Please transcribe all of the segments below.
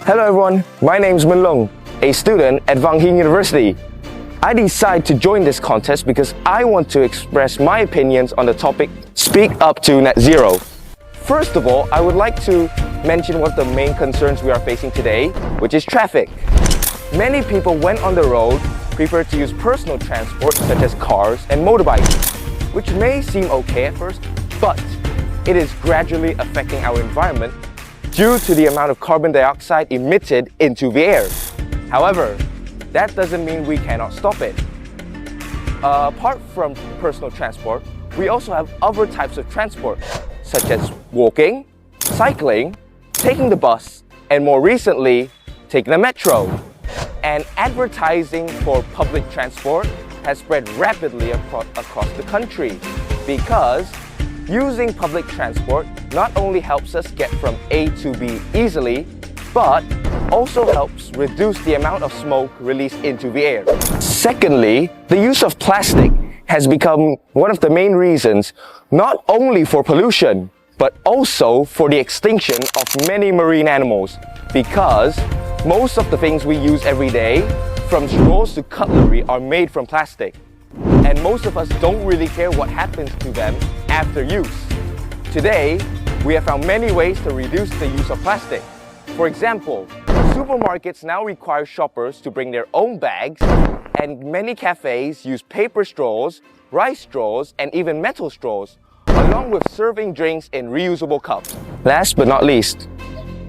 Hello everyone, my name is Minh Long, a student at Vang Hinh University. I decided to join this contest because I want to express my opinions on the topic Speak Up to Net Zero. First of all, I would like to mention one of the main concerns we are facing today, which is traffic. Many people when on the road prefer to use personal transport such as cars and motorbikes, which may seem okay at first, but it is gradually affecting our environment due to the amount of carbon dioxide emitted into the air. However, that doesn't mean we cannot stop it. Apart from personal transport, we also have other types of transport, such as walking, cycling, taking the bus, and more recently, taking the metro. And advertising for public transport has spread rapidly across the country because using public transport not only helps us get from A to B easily, but also helps reduce the amount of smoke released into the air. Secondly, the use of plastic has become one of the main reasons not only for pollution, but also for the extinction of many marine animals, because most of the things we use every day, from straws to cutlery, are made from plastic. And most of us don't really care what happens to them after use. Today, we have found many ways to reduce the use of plastic. For example, supermarkets now require shoppers to bring their own bags, and many cafes use paper straws, rice straws, and even metal straws, along with serving drinks in reusable cups. Last but not least,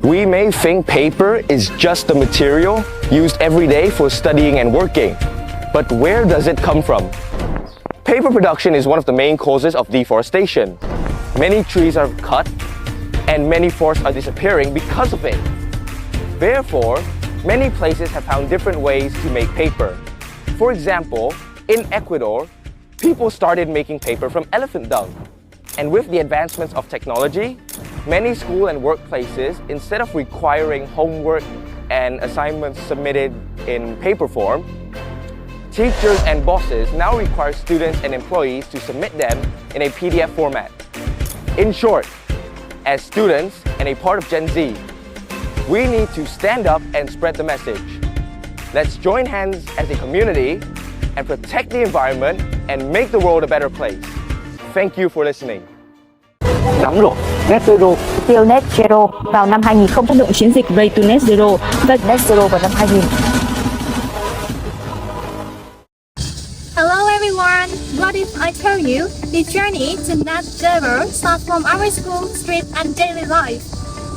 we may think paper is just the material used every day for studying and working, but where does it come from? Paper production is one of the main causes of deforestation. Many trees are cut, and many forests are disappearing because of it. Therefore, many places have found different ways to make paper. For example, in Ecuador, people started making paper from elephant dung. And with the advancements of technology, many school and workplaces, instead of requiring homework and assignments submitted in paper form, teachers and bosses now require students and employees to submit them in a PDF format. In short, as students and a part of Gen Z, we need to stand up and spread the message. Let's join hands as a community and protect the environment and make the world a better place. Thank you for listening. Nắm rồi, Net Zero. Mục tiêu Net Zero vào năm 2000, phát động chiến dịch Race to Net Zero và Net Zero vào năm 2000. Hello everyone! What if I tell you the journey to Net Zero starts from our school, street and daily life?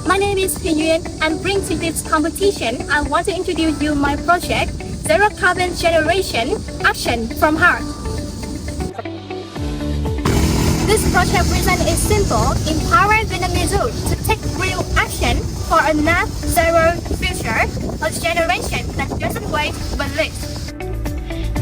My name is Yuan, and bring to this competition, I want to introduce you my project, Zero Carbon Generation Action from Heart. This project reason is simple: empower Vietnamese youth to take real action for a net zero future, a generation that doesn't wait but lives.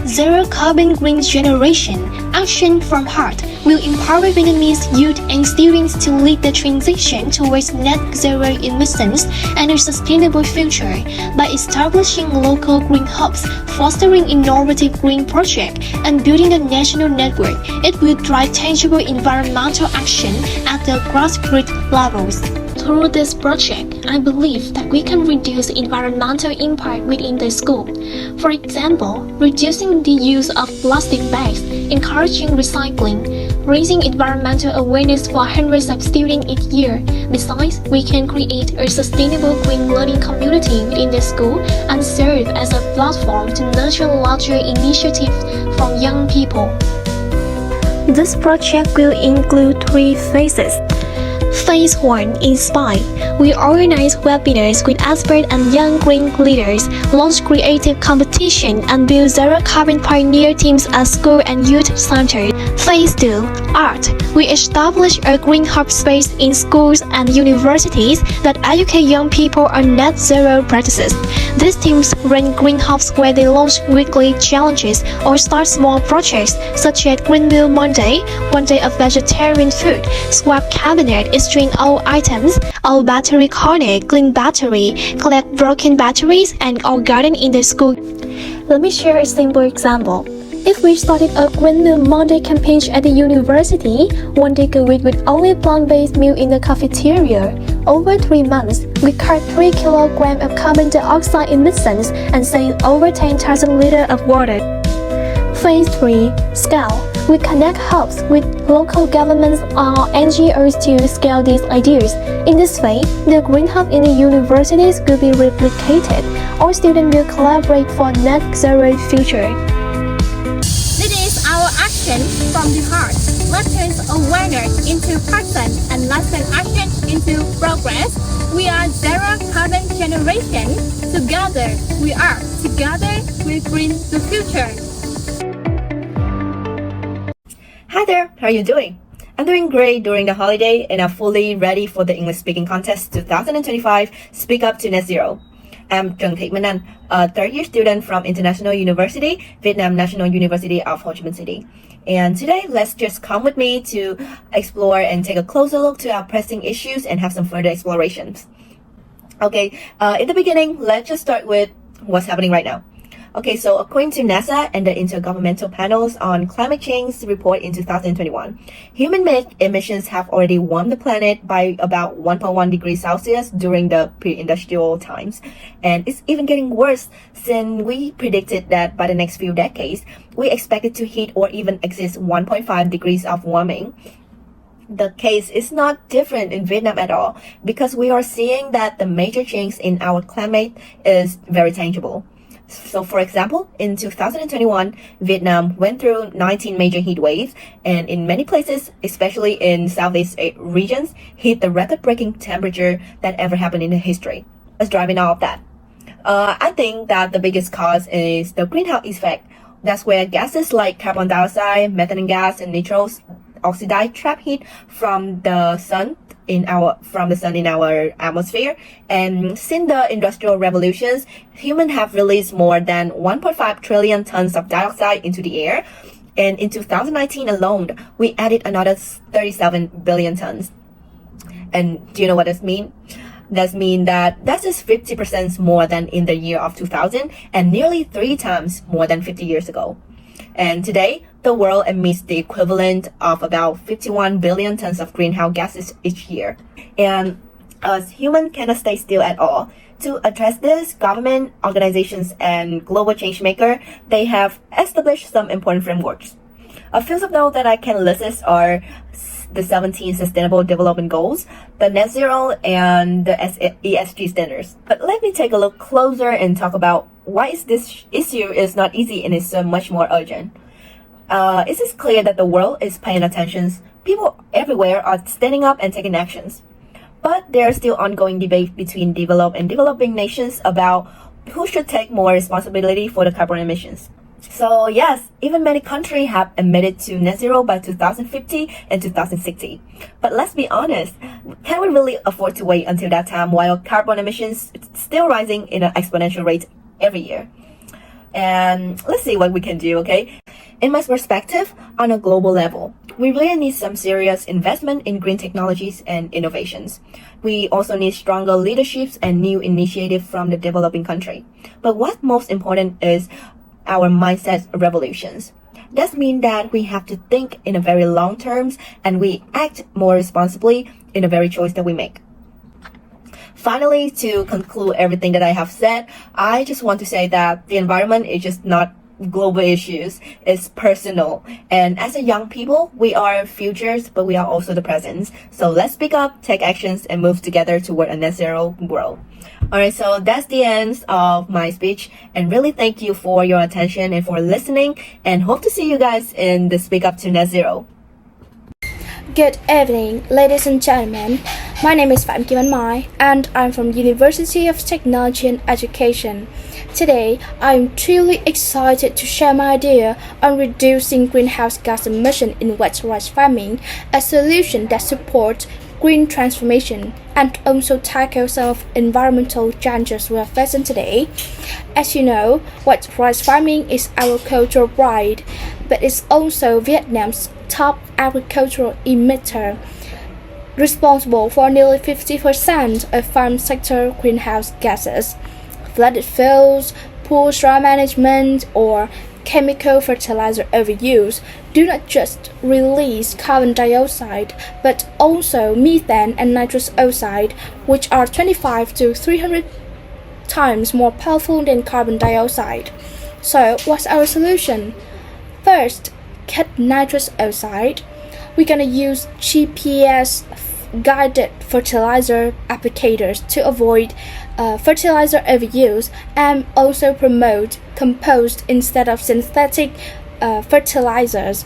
Zero Carbon Green Generation Action from Heart will empower Vietnamese youth and students to lead the transition towards net zero emissions and a sustainable future by establishing local green hubs, fostering innovative green projects, and building a national network. It will drive tangible environmental action at the grassroots levels. Through this project, I believe that we can reduce environmental impact within the school. For example, reducing the use of plastic bags, encouraging recycling, raising environmental awareness for hundreds of students each year. Besides, we can create a sustainable green learning community within the school and serve as a platform to nurture larger initiatives from young people. This project will include 3 phases. Phase 1, Inspire. We organize webinars with experts and young green leaders, launch creative competition, and build zero carbon pioneer teams at school and youth centers. Phase 2, Art. We establish a green hub space in schools and universities that educate young people on net zero practices. These teams run green hubs where they launch weekly challenges or start small projects such as Green Meal Monday, one day of vegetarian food, swap cabinet, exchange old items, old battery corner, clean battery, collect broken batteries, and all garden in the school. Let me share a simple example. If we started a Green Meal Monday campaign at the university, one day a week with only plant-based meal in the cafeteria, over 3 months, we cut 3 kilograms of carbon dioxide emissions and save over 10,000 liters of water. Phase 3. Scale. We connect hubs with local governments or NGOs to scale these ideas. In this way, the green hub in the universities will be replicated. All students will collaborate for net zero future. This is our action from the heart. Let's turn awareness into person and let's turn action into progress. We are zero carbon generation. Together we are. Together we bring the future. Hi there, how are you doing? I'm doing great during the holiday and I'm fully ready for the English Speaking Contest 2025 Speak Up to Net Zero. I'm Trường, a third-year student from International University, Vietnam National University of Ho Chi Minh City. And today, let's just come with me to explore and take a closer look to our pressing issues and have some further explorations. Okay, in the beginning, let's just start with what's happening right now. Okay, so according to NASA and the Intergovernmental Panels on Climate Change report in 2021, human-made emissions have already warmed the planet by about 1.1 degrees Celsius during the pre-industrial times. And it's even getting worse since we predicted that by the next few decades, we expected to hit or even exceed 1.5 degrees of warming. The case is not different in Vietnam at all because we are seeing that the major change in our climate is very tangible. So for example, in 2021, Vietnam went through 19 major heat waves and in many places, especially in Southeast regions, hit the record-breaking temperature that ever happened in history. What's driving all of that? I think that the biggest cause is the greenhouse effect. That's where gases like carbon dioxide, methane gas, and nitrous oxide trap heat from the sun in our atmosphere. And since the industrial revolutions, humans have released more than 1.5 trillion tons of dioxide into the air. And in 2019 alone, we added another 37 billion tons. And do you know what this means? That means that is 50% more than in the year of 2000 and nearly 3 times more than 50 years ago. And today, the world emits the equivalent of about 51 billion tons of greenhouse gases each year. And us humans cannot stay still at all. To address this, government, organizations, and global change makers, they have established some important frameworks. A few of those that I can list are the 17 Sustainable Development Goals, the Net Zero, and the ESG standards. But let me take a look closer and talk about why this issue is not easy and is so much more urgent. It is clear that the world is paying attention. People everywhere are standing up and taking actions. But there are still ongoing debates between developed and developing nations about who should take more responsibility for the carbon emissions. So yes, even many countries have admitted to net zero by 2050 and 2060. But let's be honest, can we really afford to wait until that time while carbon emissions still rising in an exponential rate every year? And let's see what we can do, okay? In my perspective, on a global level, we really need some serious investment in green technologies and innovations. We also need stronger leaderships and new initiatives from the developing country. But what's most important is our mindset revolutions. That means that we have to think in a very long terms and we act more responsibly in the very choice that we make. Finally, to conclude everything that I have said, I just want to say that the environment is just not global issues, it's personal. And as a young people, we are futures, but we are also the presents. So let's speak up, take actions, and move together toward a net zero world. Alright, so that's the end of my speech. And really thank you for your attention and for listening. And hope to see you guys in the Speak Up to Net Zero. Good evening, ladies and gentlemen. My name is Phạm Kim Anh Mai, and I'm from University of Technology and Education. Today, I'm truly excited to share my idea on reducing greenhouse gas emission in wet rice farming, a solution that supports green transformation and also tackle some of environmental challenges we are facing today. As you know, wet rice farming is our cultural pride, but it's also Vietnam's top agricultural emitter, responsible for nearly 50% of farm sector greenhouse gases. Flooded fields, poor soil management, or chemical fertilizer overuse do not just release carbon dioxide, but also methane and nitrous oxide, which are 25 to 300 times more powerful than carbon dioxide. So, what's our solution? First, cut nitrous oxide. We're gonna use GPS guided fertilizer applicators to avoid fertilizer overuse and also promote compost instead of synthetic fertilizers,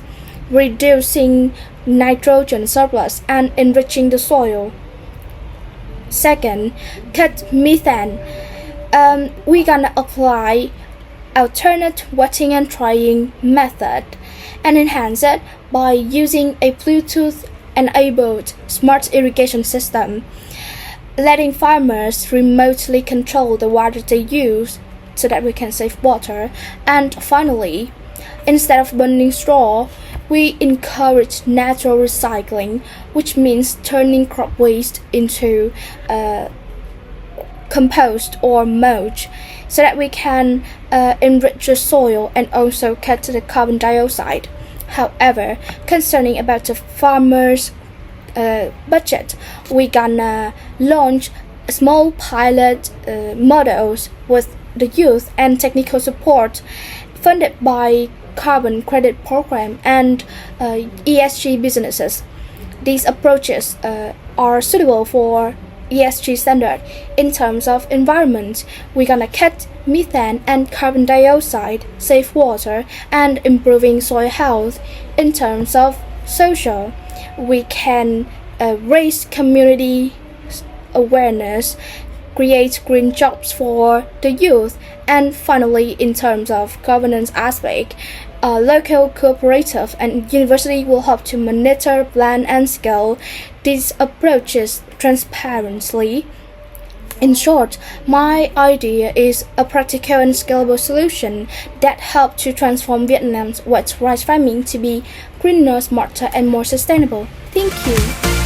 reducing nitrogen surplus and enriching the soil. Second, cut methane. We're gonna apply alternate wetting and drying method and enhance it by using a Bluetooth enabled smart irrigation system, letting farmers remotely control the water they use so that we can save water. And finally, instead of burning straw, we encourage natural recycling, which means turning crop waste into compost or mulch so that we can enrich the soil and also cut the carbon dioxide. However, concerning about the farmers' budget, we're gonna launch small pilot models with the youth and technical support funded by carbon credit program and ESG businesses. These approaches are suitable for ESG standard. In terms of environment, we're gonna cut methane and carbon dioxide, save water, and improving soil health. In terms of social, we can raise community awareness, create green jobs for the youth, and finally, in terms of governance aspect, local cooperative and university will help to monitor, plan, and scale these approaches transparently. In short, my idea is a practical and scalable solution that helps to transform Vietnam's wet rice farming to be greener, smarter, and more sustainable. Thank you.